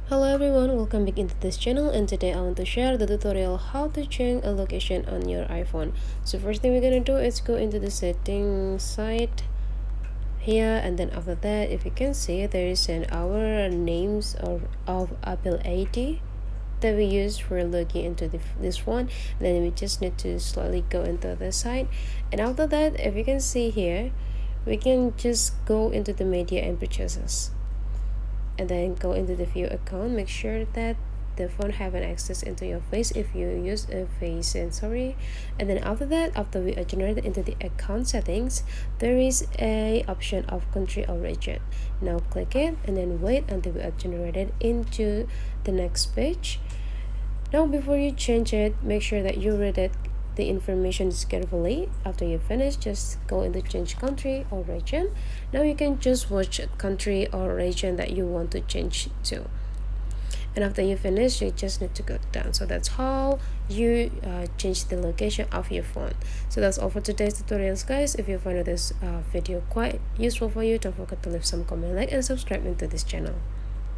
Hello everyone, welcome back into this channel, and today I want to share the tutorial how to change a location on your iPhone. So first thing we're gonna do is go into the settings side here, and then after that, if you can see, there is an our names of Apple ID that we use for looking into this one. And then we just need to slowly go into the site, and after that, if you can see here, we can just go into the media and purchases, and then go into the view account. Make sure that the phone have an access into your face if you use a face sensory. And then after that, after we are generated into the account settings, there is a option of country or region. Now click it and then wait until we are generated into the next page. Now before you change it, make sure that you read it the information carefully. After you finish, just go into change country or region. Now you can just watch country or region that you want to change to, and after you finish, you just need to go down. So that's how you change the location of your phone. So that's all for today's tutorials, guys. If you find this video quite useful for you, don't forget to leave some comment, like, and subscribe into this channel.